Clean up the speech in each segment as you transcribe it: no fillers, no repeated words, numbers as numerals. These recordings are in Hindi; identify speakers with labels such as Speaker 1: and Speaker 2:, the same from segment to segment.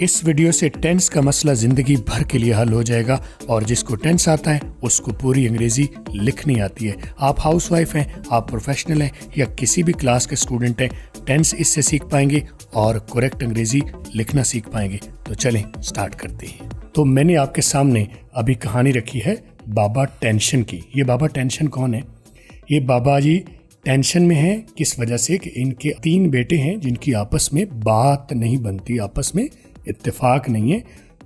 Speaker 1: इस वीडियो से टेंस का मसला जिंदगी भर के लिए हल हो जाएगा और जिसको टेंस आता है उसको पूरी अंग्रेजी लिखनी आती है। आप हाउसवाइफ हैं, आप प्रोफेशनल हैं या किसी भी क्लास के स्टूडेंट हैं, टेंस इससे सीख पाएंगे और करेक्ट अंग्रेजी लिखना सीख पाएंगे। तो चलें स्टार्ट करते हैं। तो मैंने आपके सामने अभी कहानी रखी है बाबा टेंशन की। ये बाबा टेंशन कौन है? ये बाबा जी टेंशन में है किस वजह से कि इनके 3 बेटे हैं जिनकी आपस में बात नहीं बनती, आपस में इत्तेफाक नहीं है।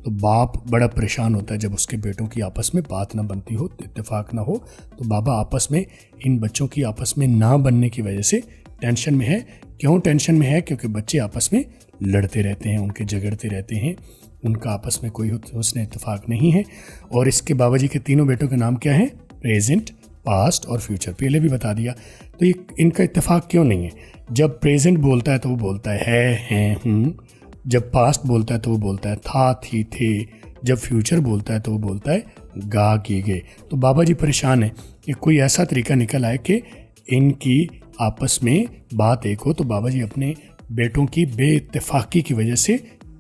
Speaker 1: तो बाप बड़ा परेशान होता है जब उसके बेटों की आपस में बात ना बनती हो, इत्तेफाक ना हो। तो बाबा आपस में, इन बच्चों की आपस में ना बनने की वजह से टेंशन में है। क्यों टेंशन में है? क्योंकि बच्चे आपस में लड़ते रहते हैं, उनके झगड़ते रहते हैं, उनका आपस में कोई हुस्न इत्तेफाक नहीं है। और इसके बाबा जी के 3 बेटों के नाम क्या है? प्रेजेंट, पास्ट और फ्यूचर। पहले भी बता दिया। तो ये इनका इत्तेफाक क्यों नहीं है? जब प्रेजेंट बोलता है तो वो बोलता है, हूँ। जब पास्ट बोलता है तो वो बोलता है था, थी, थे। जब फ्यूचर बोलता है तो वो बोलता है गा, की, गे। तो बाबा जी परेशान है कि कोई ऐसा तरीका निकल आए कि इनकी आपस में बात एक हो। तो बाबा जी अपने बेटों की बेइत्तेफाकी की वजह से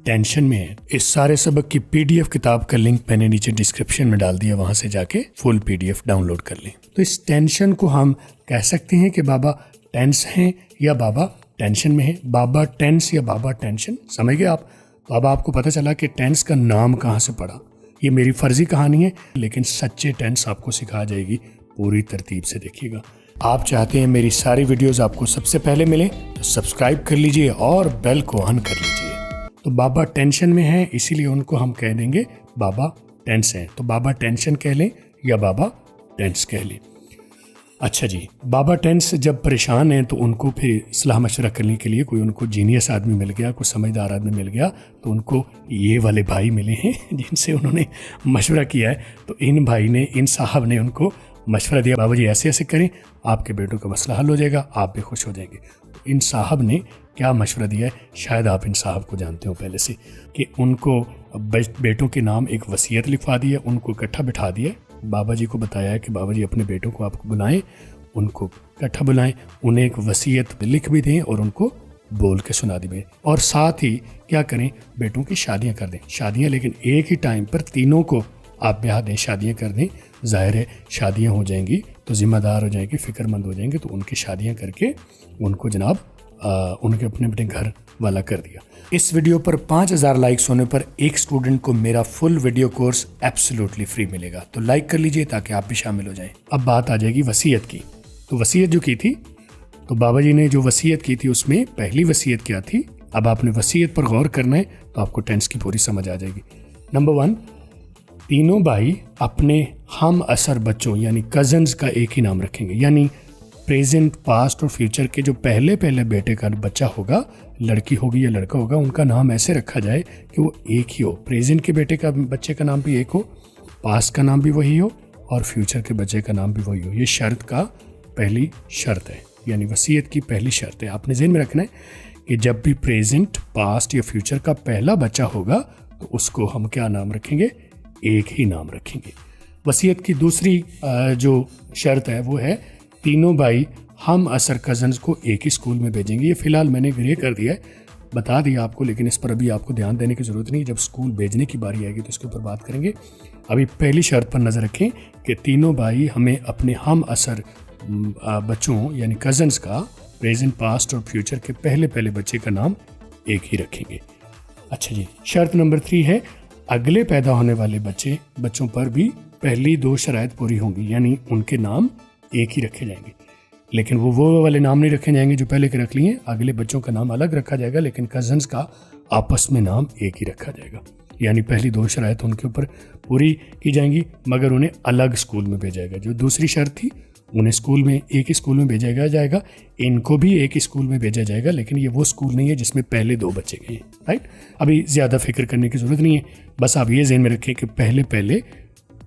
Speaker 1: टेंशन में है। इस सारे सबक की PDF किताब का लिंक मैंने नीचे डिस्क्रिप्शन में डाल दिया, वहां से जाके फुल PDF डाउनलोड कर लें। तो इस टेंशन को हम कह सकते हैं कि बाबा टेंस हैं या बाबा टेंशन में है। बाबा टेंस या बाबा टेंशन, समझ गए आप? तो अब आपको पता चला कि टेंस का नाम कहाँ से पड़ा। ये मेरी फर्जी कहानी है, लेकिन सच्चे टेंस आपको सिखा जाएगी। पूरी तरतीब से देखिएगा। आप चाहते हैं मेरी सारी वीडियोस आपको सबसे पहले मिले तो सब्सक्राइब कर लीजिए और बेल को ऑन कर लीजिए। तो बाबा टेंशन में है, इसीलिए उनको हम कह देंगे बाबा टेंस हैं। तो बाबा टेंशन कह लें या बाबा टेंस कह लें। अच्छा जी, बाबा टेंस जब परेशान हैं तो उनको फिर सलाह मशवरा करने के लिए कोई उनको जीनियस आदमी मिल गया, कोई समझदार आदमी मिल गया। तो उनको ये वाले भाई मिले हैं जिनसे उन्होंने मशवरा किया है। तो इन भाई ने, इन साहब ने उनको मशवरा दिया, बाबा जी ऐसे ऐसे करें, आपके बेटों का मसला हल हो जाएगा, आप भी खुश हो जाएंगे। तो इन साहब ने क्या मशवरा दिया है? शायद आप इन साहब को जानते हो पहले से, कि उनको बेटों के नाम एक वसीयत लिखवा दी है, उनको इकट्ठा बिठा दिया। बाबा जी को बताया है कि बाबा जी अपने बेटों को आपको बुलाएं, उनको इकट्ठा बुलाएं, उन्हें एक वसीयत लिख भी दें और उनको बोल के सुना दें। और साथ ही क्या करें? बेटों की शादियां कर दें। शादियां लेकिन एक ही टाइम पर तीनों को आप ब्याह दें, शादियां कर दें। जाहिर है शादियां हो जाएंगी तो जिम्मेदार हो जाएंगे, फिक्रमंद हो जाएंगे। तो उनकी शादियां करके उनको जनाब उनके अपने घर वाला कर दिया। इस वीडियो पर 5000 लाइक्स होने पर एक स्टूडेंट को मेरा full video course absolutely free मिलेगा। तो लाइक कर लीजिए ताकि आप भी शामिल हो जाएं। अब बात आ जाएगी वसीयत की। तो वसीयत जो की थी, तो बाबा जी ने जो वसीयत की थी उसमें पहली वसीयत क्या थी? अब आपने वसीयत पर गौर करना है तो आपको टेंस की पूरी समझ आ जाएगी। नंबर 1, तीनों भाई अपने हम असर बच्चों यानी कजन्स का एक ही नाम रखेंगे। यानी प्रेजेंट, पास्ट और फ्यूचर के जो पहले बेटे का बच्चा होगा, लड़की होगी या लड़का होगा, उनका नाम ऐसे रखा जाए कि वो एक ही हो। प्रेजेंट के बच्चे का नाम भी एक हो, पास्ट का नाम भी वही हो और फ्यूचर के बच्चे का नाम भी वही हो। ये शर्त का पहली शर्त है, यानी वसीयत की पहली शर्त है। आपने ज़हन में रखना है कि जब भी प्रेजेंट, पास्ट या फ्यूचर का पहला बच्चा होगा तो उसको हम क्या नाम रखेंगे? एक ही नाम रखेंगे। वसीयत की दूसरी जो शर्त है वो है तीनों भाई हम असर कजन्स को एक ही स्कूल में भेजेंगे। ये फिलहाल मैंने ग्रे कर दिया है, बता दिया आपको, लेकिन इस पर अभी आपको ध्यान देने की ज़रूरत नहीं। जब स्कूल भेजने की बारी आएगी तो इसके ऊपर बात करेंगे। अभी पहली शर्त पर नज़र रखें कि तीनों भाई हमें अपने हम असर बच्चों यानी कजन्स का प्रेजेंट, पास्ट और फ्यूचर के पहले बच्चे का नाम एक ही रखेंगे। अच्छा जी, शर्त नंबर 3 है अगले पैदा होने वाले बच्चों पर भी पहली 2 शराइत पूरी होंगी, यानी उनके नाम एक ही रखे जाएंगे। लेकिन वो वाले नाम नहीं रखे जाएंगे जो पहले के रख लिए। अगले बच्चों का नाम अलग रखा जाएगा, लेकिन कजन्स का आपस में नाम एक ही रखा जाएगा। यानी पहली 2 शराइत उनके ऊपर पूरी की जाएंगी, मगर उन्हें अलग स्कूल में भेजा जाएगा। जो दूसरी शर्त थी, उन्हें स्कूल में एक ही स्कूल में भेजा जाएगा, इनको भी एक ही स्कूल में भेजा जाएगा, लेकिन ये वो स्कूल नहीं है जिसमें पहले 2 बच्चे गए हैं। राइट? अभी ज़्यादा फिक्र करने की ज़रूरत नहीं है, बस आप ये ज़हन में रखें कि पहले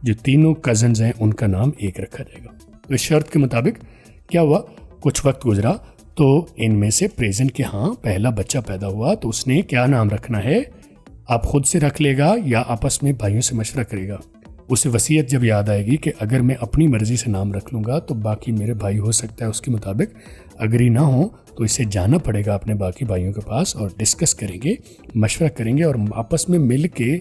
Speaker 1: जो तीनों कजन्स हैं उनका नाम एक रखा जाएगा। तो इस शर्त के मुताबिक क्या हुआ? कुछ वक्त गुजरा तो इनमें से प्रेजेंट के पहला बच्चा पैदा हुआ, तो उसने क्या नाम रखना है? आप खुद से रख लेगा या आपस में भाइयों से मशवरा करेगा? उसे वसीयत जब याद आएगी कि अगर मैं अपनी मर्ज़ी से नाम रख लूँगा तो बाकी मेरे भाई हो सकता है उसके मुताबिक अग्री ना हो, तो इसे जाना पड़ेगा अपने बाकी भाइयों के पास और डिस्कस करेंगे, मशवरा करेंगे और आपस में मिल के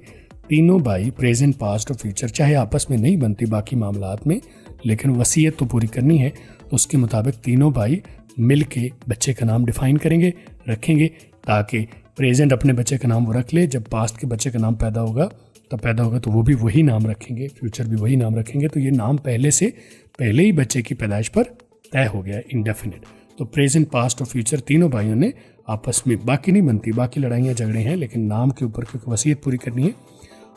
Speaker 1: तीनों भाई प्रेजेंट, पास्ट और फ्यूचर, चाहे आपस में नहीं बनती बाकी मामलात में, लेकिन वसीयत तो पूरी करनी है, तो उसके मुताबिक तीनों भाई मिल के बच्चे का नाम डिफ़ाइन करेंगे, रखेंगे, ताकि प्रेजेंट अपने बच्चे का नाम वो रख ले, जब पास्ट के बच्चे का नाम पैदा होगा तो वो भी वही नाम रखेंगे, फ्यूचर भी वही नाम रखेंगे। तो ये नाम पहले ही बच्चे की पैदाइश पर तय हो गया, इंडेफिनिट। तो प्रेजेंट, पास्ट और फ्यूचर तीनों भाइयों ने आपस में, बाकी नहीं बनती, बाकी लड़ाइयाँ झगड़े हैं, लेकिन नाम के ऊपर क्योंकि वसीयत पूरी करनी है,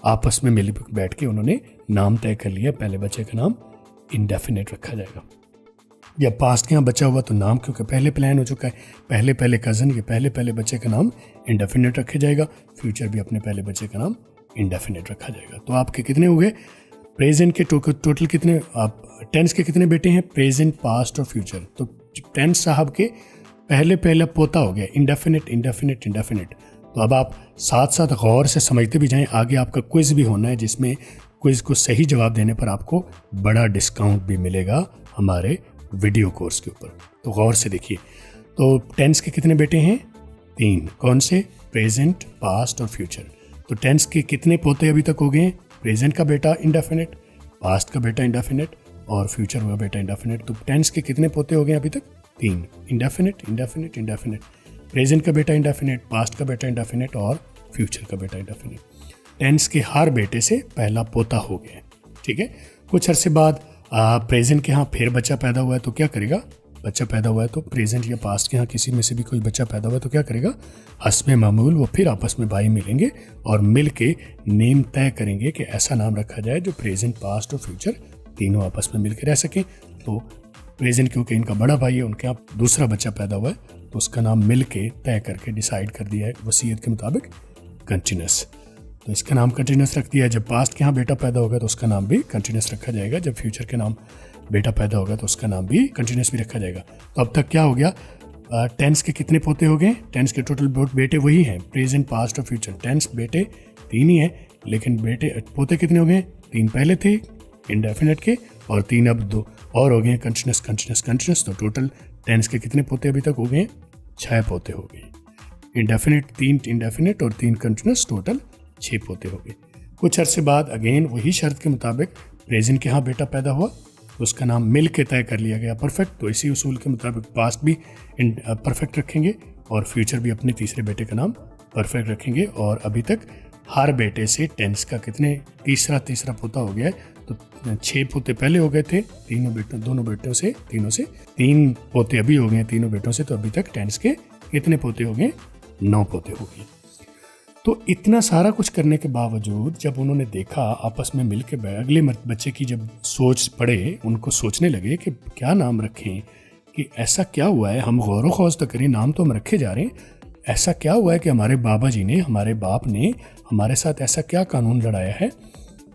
Speaker 1: आपस में मिल बैठ के उन्होंने नाम तय कर लिया, पहले बच्चे का नाम इंडेफिनिट रखा जाएगा। या पास्ट के यहाँ बचा हुआ तो नाम क्योंकि पहले प्लान हो चुका है, पहले कज़न, ये पहले बच्चे का नाम इंडेफिनिट रखा जाएगा, फ्यूचर भी अपने पहले बच्चे का नाम इंडेफिनिट रखा जाएगा। तो आपके कितने हो गए प्रेजेंट के टोटल कितने, आप टेंस के कितने बेटे हैं, प्रेजेंट, पास्ट और फ्यूचर। तो टेंस साहब के पहले पोता हो गया, इंडेफिनिट। तो अब आप साथ साथ गौर से समझते भी जाएं, आगे आपका क्विज़ भी होना है, जिसमें क्विज़ को सही जवाब देने पर आपको बड़ा डिस्काउंट भी मिलेगा हमारे वीडियो कोर्स के ऊपर। तो गौर से देखिए, तो टेंस के कितने बेटे हैं, 3। कौन से, प्रेजेंट, पास्ट और फ्यूचर। तो टेंस के कितने पोते अभी तक हो गए, प्रेजेंट का बेटा इंडेफिनिट, पास्ट का बेटा इंडेफिनिट और फ्यूचर का बेटा इंडेफिनिट। तो टेंस के कितने पोते हो गए अभी तक, 3। इंडेफिनिट, प्रेजेंट का बेटा इंडेफिनिट, पास्ट का बेटा इंडेफिनिट और फ्यूचर का बेटा इंडेफिनिट। टेंस के हर बेटे से पहला पोता हो गया, ठीक है। कुछ अरसे बाद प्रेजेंट के यहाँ फिर बच्चा पैदा हुआ है, तो क्या करेगा, बच्चा पैदा हुआ है तो प्रेजेंट या पास्ट के यहाँ किसी में से भी कोई बच्चा पैदा हुआ है तो क्या करेगा, हस्बे मामूल वो फिर आपस में भाई मिलेंगे और मिल के नेम तय करेंगे कि ऐसा नाम रखा जाए जो प्रेजेंट, पास्ट और फ्यूचर तीनों आपस में मिल के रह सकें। तो प्रेजेंट क्योंकि इनका बड़ा भाई है, उनके यहाँ दूसरा बच्चा पैदा हुआ है, तो उसका नाम मिल के तय करके डिसाइड कर दिया है वसीयत के मुताबिक, कंटिन्यूस। तो इसका नाम कंटिन्यूस रख दिया है। जब पास्ट के यहाँ बेटा पैदा होगा तो उसका नाम भी कंटिन्यूस रखा जाएगा, जब फ्यूचर के नाम बेटा पैदा होगा तो उसका नाम भी कंटिन्यूस भी रखा जाएगा। तो अब तक क्या हो गया, टेंस के कितने पोते हो गए, टेंस के टोटल बेटे वही हैं, प्रेजेंट, पास्ट और फ्यूचर। टेंस बेटे 3 ही हैं, लेकिन पोते कितने हो गए, 3 पहले थे इंडेफिनिट के और 3 अब 2 और हो गए कंटिन्यूस। तो टोटल टेंस के कितने पोते अभी तक हो गए, 6 पोते हो गए। इंडेफिनिट 3 इंडेफिनिट और 3 कंटिन्यूस, टोटल 6 पोते हो गए। कुछ अरसे बाद अगेन वही शर्त के मुताबिक प्रेजेंट के यहाँ बेटा पैदा हुआ तो उसका नाम मिल के तय कर लिया गया परफेक्ट। तो इसी उसूल के मुताबिक पास्ट भी परफेक्ट रखेंगे और फ्यूचर भी अपने तीसरे बेटे का नाम परफेक्ट रखेंगे। और अभी तक हर बेटे से टेंस का कितने तीसरा पोता हो गया है, तो 6 पोते पहले हो गए थे दोनों बेटों से, तीनों से 3 पोते अभी हो गए तीनों बेटों से। तो अभी तक टेंस के कितने पोते हो गए, 9 पोते हो गए। तो इतना सारा कुछ करने के बावजूद जब उन्होंने देखा आपस में मिल के अगले बच्चे की जब सोच पड़े, उनको सोचने लगे कि क्या नाम रखें, कि ऐसा क्या हुआ है, हम गौर ख्वास तो करें, नाम तो हम रखे जा रहे हैं, ऐसा क्या हुआ है कि हमारे बाबा जी ने, हमारे बाप ने हमारे साथ ऐसा क्या कानून लड़ाया है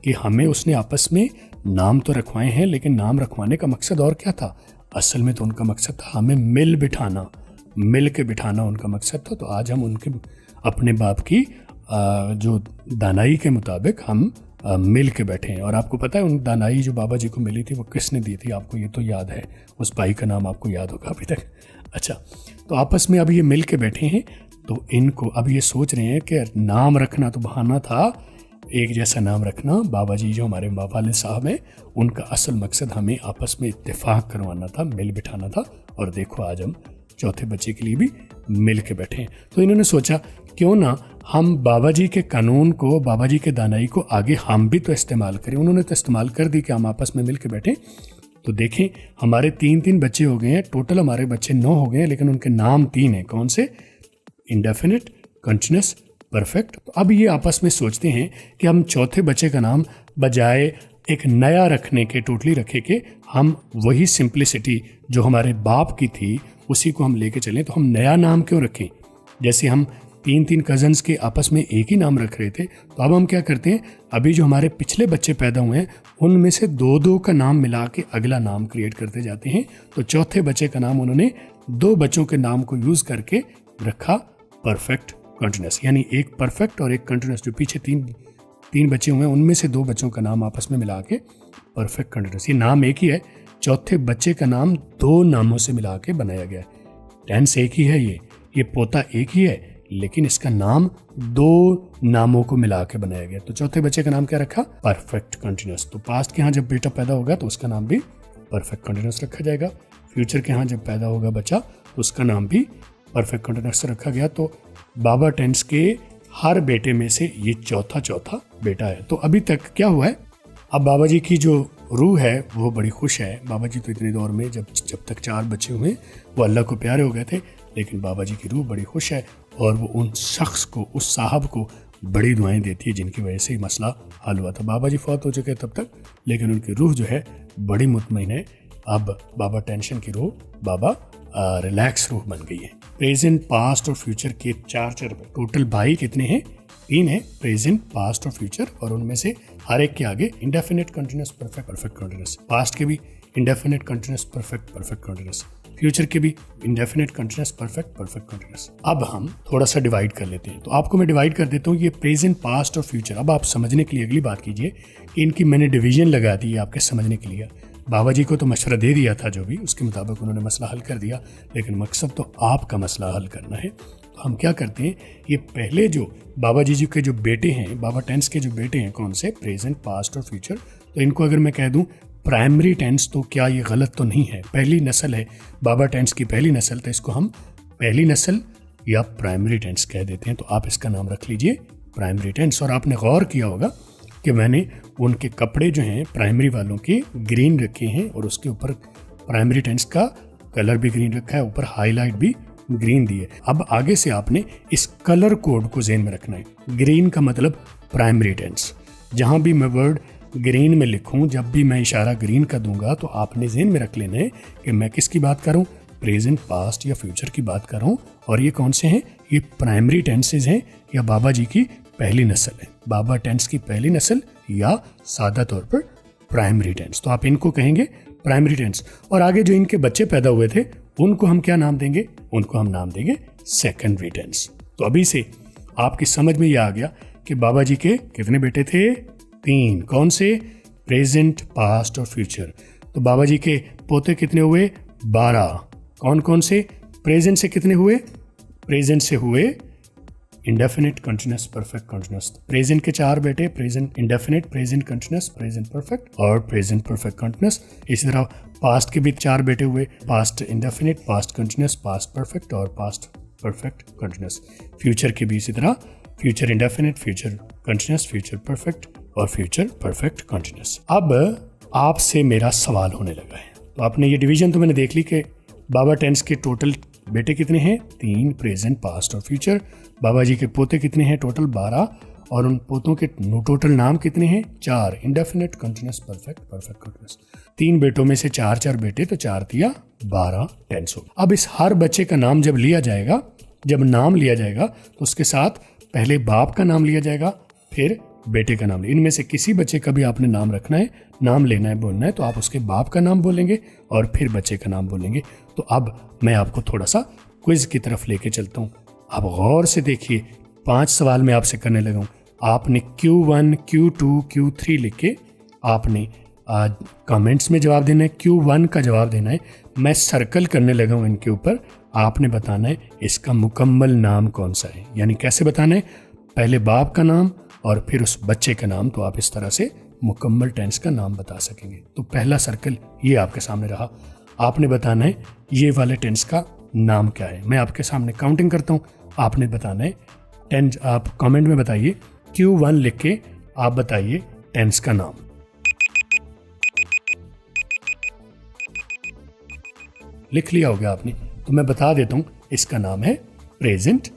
Speaker 1: कि हमें उसने आपस में नाम तो रखवाए हैं, लेकिन नाम रखवाने का मकसद और क्या था। असल में तो उनका मकसद था हमें मिल के बिठाना उनका मकसद था। तो आज हम उनके अपने बाप की जो दानाई के मुताबिक हम मिल के बैठे हैं। और आपको पता है उन दानाई जो बाबा जी को मिली थी वो किसने दी थी, आपको ये तो याद है, उस भाई का नाम आपको याद होगा अभी तक। अच्छा, तो आपस में अभी ये मिल के बैठे हैं, तो इनको अब ये सोच रहे हैं कि नाम रखना तो बहाना था, एक जैसा नाम रखना। बाबा जी जो हमारे वालिद साहब हैं, उनका असल मकसद हमें आपस में इत्तेफाक करवाना था, मिल बिठाना था। और देखो आज हम चौथे बच्चे के लिए भी मिल के बैठे हैं। तो इन्होंने सोचा क्यों ना हम बाबा जी के कानून को, बाबा जी के दानाई को आगे हम भी तो इस्तेमाल करें। उन्होंने तो इस्तेमाल कर दी कि हम आपस में मिल के बैठें। तो देखें हमारे 3 बच्चे हो गए हैं, टोटल हमारे बच्चे 9 हो गए हैं, लेकिन उनके नाम 3 हैं। कौन से, इंडेफिनिट, कंटिन्यूस, परफेक्ट। तो अब ये आपस में सोचते हैं कि हम चौथे बच्चे का नाम बजाय एक नया रखने के, टोटली रखे के, हम वही सिंप्लिसिटी जो हमारे बाप की थी उसी को हम लेके चलें। तो हम नया नाम क्यों रखें, जैसे हम 3 कज़न्स के आपस में एक ही नाम रख रहे थे, तो अब हम क्या करते हैं, अभी जो हमारे पिछले बच्चे पैदा हुए हैं उनमें से 2 का नाम मिला के अगला नाम क्रिएट करते जाते हैं। तो चौथे बच्चे का नाम उन्होंने 2 बच्चों के नाम को यूज़ करके रखा परफेक्ट कंटिन्यूस, यानी एक परफेक्ट और एक कंटिन्यूस। जो पीछे 3 बच्चे हुए, उनमें से 2 बच्चों का नाम आपस में मिला के परफेक्ट कंटिन्यूस, ये नाम एक ही है, चौथे बच्चे का नाम 2 नामों से मिला के बनाया गया है। टेंस एक ही है, ये पोता एक ही है, लेकिन इसका नाम 2 नामों को मिला के बनाया गया। तो चौथे बच्चे का नाम क्या रखा? Perfect continuous. तो पास्ट के यहाँ जब बेटा पैदा होगा तो उसका नाम भी परफेक्ट कंटिन्यूस रखा जाएगा। फ्यूचर के यहाँ जब पैदा होगा बच्चा तो उसका नाम भी परफेक्ट कंटिन्यूस रखा गया। तो बाबा टेंस के हर बेटे में से ये चौथा बेटा है। तो अभी तक क्या हुआ है, अब बाबा जी की जो रूह है वो बड़ी खुश है। बाबा जी तो इतने दौर में जब तक 4 बच्चे हुए वो अल्लाह को प्यारे हो गए थे, लेकिन बाबा जी की रूह बड़ी खुश है और वो उन शख्स को, उस साहब को बड़ी दुआएं देती है जिनकी वजह से मसला हल हुआ था। बाबा जी फौत हो चुके तब तक, लेकिन उनकी रूह जो है बड़ी मुतमईन है। अब बाबा टेंशन की रूह बाबा रिलैक्स रूह बन गई है। प्रेजेंट, पास्ट और फ्यूचर के 4 टोटल भाई कितने हैं? 3 है, प्रेजेंट, पास्ट और फ्यूचर, और उनमें से हर एक के आगे indefinite continuous perfect continuous. Past के भी indefinite continuous perfect continuous, future के भी इंडेफिनिट कंटिन्यूस परफेक्ट कंटिन्यूस। अब हम थोड़ा सा डिवाइड कर लेते हैं। तो आपको मैं डिवाइड कर देता हूँ, ये प्रेजेंट, पास्ट और फ्यूचर। अब आप समझने के लिए अगली बात कीजिए कि इनकी मैंने डिवीजन लगा दी है आपके समझने के लिए। बाबा जी को तो मशवरा दे दिया था, जो भी उसके मुताबिक उन्होंने मसला हल कर दिया, लेकिन मकसद तो आपका मसला हल करना है। तो हम क्या करते हैं, ये पहले जो बाबा जी के जो बेटे हैं, बाबा टेंस के जो बेटे हैं, कौन से? प्रेजेंट, पास्ट और फ्यूचर। तो इनको अगर मैं कह दूं प्राइमरी टेंस, तो क्या ये गलत तो नहीं है? पहली नस्ल है बाबा टेंस की, पहली नस्ल, तो इसको हम पहली नस्ल या प्राइमरी टेंस कह देते हैं। तो आप इसका नाम रख लीजिए प्राइमरी टेंस। और आपने गौर किया होगा कि मैंने उनके कपड़े जो हैं प्राइमरी वालों के ग्रीन रखे हैं और उसके ऊपर प्राइमरी टेंस का कलर भी ग्रीन रखा है, ऊपर हाईलाइट भी ग्रीन दी है। अब आगे से आपने इस कलर कोड को ज़हन में रखना है। ग्रीन का मतलब प्राइमरी टेंस। जहाँ भी मैं वर्ड ग्रीन में लिखूं, जब भी मैं इशारा ग्रीन का दूंगा, तो आपने ज़हन में रख लेना है कि मैं किसकी बात करूं, प्रेजेंट, पास्ट या फ्यूचर की बात कर रहा हूँ। और ये कौन से हैं? ये प्राइमरी टेंसेज हैं या बाबा जी की पहली नस्ल है, बाबा टेंस की पहली नस्ल, या सादा तौर पर प्राइमरी टेंस। तो आप इनको कहेंगे प्राइमरी टेंस। और आगे जो इनके बच्चे पैदा हुए थे उनको हम क्या नाम देंगे? उनको हम नाम देंगे सेकेंडरी टेंस। तो अभी से आपकी समझ में ये आ गया कि बाबा जी के कितने बेटे थे? 3। कौन से? प्रेजेंट, पास्ट और फ्यूचर। तो बाबा जी के पोते कितने हुए? 12। कौन कौन से? प्रेजेंट से कितने हुए? प्रेजेंट से हुए indefinite continuous perfect continuous. Present के 4 बेटे, present indefinite, present continuous, present perfect और प्रेजेंट परफेक्ट कंटिन्यूस। इसी तरह पास्ट के भी 4 बेटे हुए, past indefinite, past continuous, past perfect और पास्ट परफेक्ट कंटिन्यूस। फ्यूचर के भी इसी तरह, future indefinite, future continuous, future perfect और फ्यूचर परफेक्ट कंटिन्यूस। अब आपसे मेरा सवाल होने लगा है। तो आपने ये डिवीजन तो मैंने देख ली कि बाबा टेंस के टोटल बेटे कितने हैं? 3, प्रेजेंट, पास्ट और फ्यूचर। बाबा जी के पोते कितने हैं? टोटल 12। और उन पोतों के टोटल नाम कितने हैं? 4, इंडेफिनिट, कंटिन्यूस, परफेक्ट कंटिन्यूस। 3 बेटों में से 4 बेटे, तो 4 दिया 12 टेंस हो। अब इस हर बच्चे का नाम जब लिया जाएगा, जब नाम लिया जाएगा तो उसके साथ पहले बाप का नाम लिया जाएगा, फिर बेटे का नाम। इनमें से किसी बच्चे का भी आपने नाम रखना है, नाम लेना है, बोलना है, तो आप उसके बाप का नाम बोलेंगे और फिर बच्चे का नाम बोलेंगे। तो अब मैं आपको थोड़ा सा क्विज की तरफ लेके चलता हूँ। आप गौर से देखिए, 5 सवाल मैं आपसे करने लगा हूँ। आपने Q1, Q2, Q3 लिख के आपने कमेंट्स में जवाब देना है। Q1 का जवाब देना है। मैं सर्कल करने लगा हूँ इनके ऊपर, आपने बताना है इसका मुकम्मल नाम कौन सा है। यानी कैसे बताना है? पहले बाप का नाम और फिर उस बच्चे का नाम, तो आप इस तरह से मुकम्मल टेंस का नाम बता सकेंगे। तो पहला सर्कल ये आपके सामने रहा। आपने बताना है ये वाले टेंस का नाम क्या है। मैं आपके सामने काउंटिंग करता हूँ, आपने बताना है टेंस। आप कमेंट में बताइए, Q1 लिख के आप बताइए टेंस का नाम। लिख लिया होगा आपने, तो मैं बता देता हूँ इसका नाम है प्रेजेंट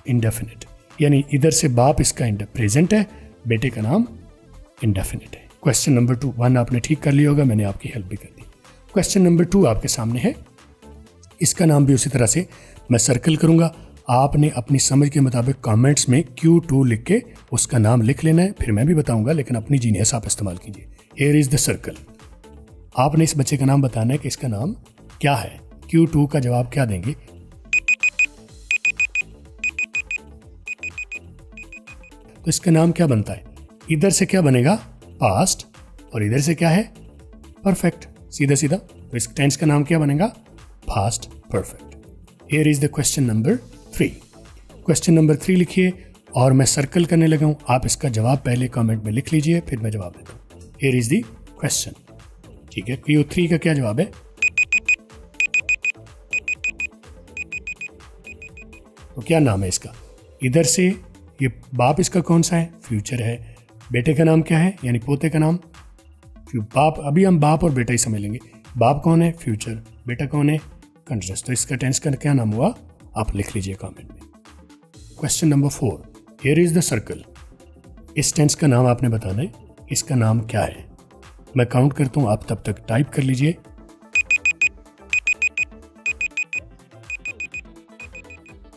Speaker 1: इंडेफिनिट। यानी इधर से बाप इसका प्रेजेंट है, बेटे का नाम इंडेफिनिट है। क्वेश्चन नंबर 2, 1 आपने ठीक कर लिया होगा, मैंने आपकी हेल्प भी कर दी। क्वेश्चन नंबर 2 आपके सामने है, इसका नाम भी उसी तरह से मैं सर्कल करूंगा। आपने अपनी समझ के मुताबिक कमेंट्स में Q2 लिख के उसका नाम लिख लेना है, फिर मैं भी बताऊंगा, लेकिन अपनी जीनियस आप इस्तेमाल कीजिए। Here is the circle. आपने इस बच्चे का नाम बताना है कि इसका नाम क्या है। Q2 का जवाब क्या देंगे? तो इसका नाम क्या बनता है? इधर से क्या बनेगा, पास्ट, और इधर से क्या है, परफेक्ट, सीधा सीधा। तो इस टेंस का नाम क्या बनेगा, past perfect. Here is the question number 3। Question number 3 लिखिए और मैं सर्कल करने लगा हूं। आप इसका जवाब पहले कमेंट में लिख लीजिए, फिर मैं जवाब देता हूं। हियर इज द क्वेश्चन, ठीक है। Q3 का क्या जवाब है, तो क्या नाम है इसका, इधर से ये बाप इसका कौन सा है, फ्यूचर है। बेटे का नाम क्या है, यानी पोते का नाम, बाप, अभी हम बाप और बेटा ही समझ लेंगे। बाप कौन है, फ्यूचर, बेटा कौन है, कंटिन्यूअस। तो इसका टेंस का क्या नाम हुआ, आप लिख लीजिए कमेंट में। Question number 4, here is the circle. इस टेंस का नाम आपने बताना है, इसका नाम क्या है। मैं काउंट करता हूं, आप तब तक टाइप कर लीजिए।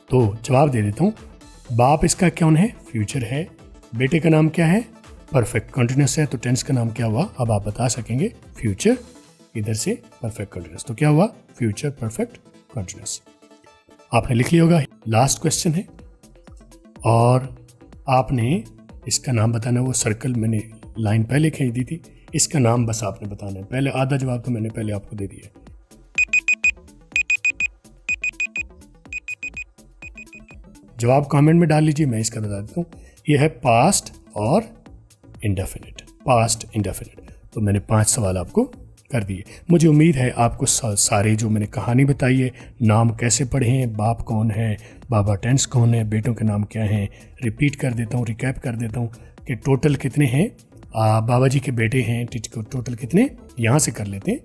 Speaker 1: तो जवाब दे देता हूं, बाप इसका कौन है, फ्यूचर है। बेटे का नाम क्या है, परफेक्ट कंटिन्यूअस है। तो टेंस का नाम क्या हुआ, अब आप बता सकेंगे, फ्यूचर, इधर से परफेक्ट कंटिन्यूअस, तो क्या हुआ, फ्यूचर परफेक्ट कंटिन्यूअस। आपने लिख लिया होगा। लास्ट क्वेश्चन है और आपने इसका नाम बताना। वो सर्कल मैंने लाइन पहले खींच दी थी, इसका नाम बस आपने बताना है। पहले आधा जवाब तो मैंने पहले आपको दे दिया। जवाब कमेंट में डाल लीजिए, मैं इसका बता देता हूँ। ये है पास्ट और इंडेफिनिट, पास्ट इंडेफिनिट। तो मैंने 5 सवाल आपको कर दिए। मुझे उम्मीद है आपको सारे जो मैंने कहानी बताई है, नाम कैसे पढ़े हैं, बाप कौन है, बाबा टेंस कौन है, बेटों के नाम क्या हैं, रिपीट कर देता हूँ, रिकैप कर देता हूँ कि टोटल कितने हैं। बाबा जी के बेटे हैं, टोटल कितने, यहाँ से कर लेते हैं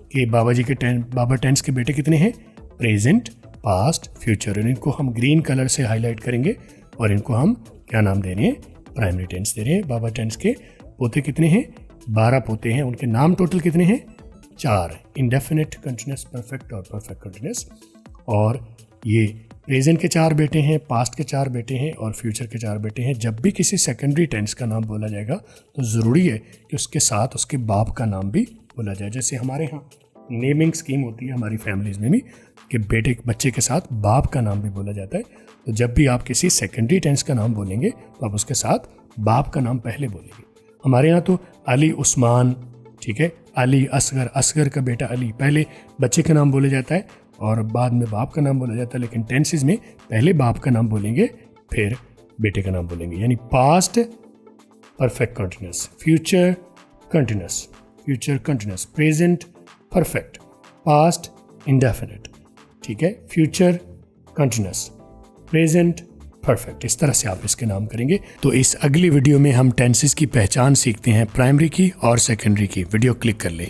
Speaker 1: कि बाबा टेंस के बेटे कितने हैं, प्रेजेंट, पास्ट, फ्यूचर। इनको हम ग्रीन कलर से हाईलाइट करेंगे और इनको हम क्या नाम दे रहे हैं, प्राइमरी टेंस दे रहे हैं। बाबा टेंस के पोते कितने हैं, 12 पोते हैं। उनके नाम टोटल कितने हैं, 4, इंडेफिनिट, कंटिन्यूअस, परफेक्ट और परफेक्ट कंटिन्यूअस। और ये प्रेजेंट के 4 बेटे हैं, पास्ट के 4 बेटे हैं और फ्यूचर के 4 बेटे हैं। जब भी किसी सेकेंडरी टेंस का नाम बोला जाएगा तो ज़रूरी है कि उसके साथ उसके बाप का नाम भी बोला जाए। जैसे हमारे यहाँ नेमिंग स्कीम होती है हमारी फैमिलीज में भी कि बच्चे के साथ बाप का नाम भी बोला जाता है। तो जब भी आप किसी सेकेंडरी टेंस का नाम बोलेंगे तो आप उसके साथ बाप का नाम पहले बोलेंगे। हमारे यहाँ तो अली उस्मान, ठीक है, अली असगर, असगर का बेटा अली, पहले बच्चे का नाम बोला जाता है और बाद में बाप का नाम बोला जाता है। लेकिन टेंसेस में पहले बाप का नाम बोलेंगे फिर बेटे का नाम बोलेंगे। यानी past perfect continuous, future continuous, future continuous, present perfect, past indefinite, ठीक है, फ्यूचर कंटिन्यूअस, प्रेजेंट परफेक्ट। इस तरह से आप इसके नाम करेंगे। तो इस अगली वीडियो में हम टेंसेस की पहचान सीखते हैं, प्राइमरी की और सेकेंडरी की। वीडियो क्लिक कर लें।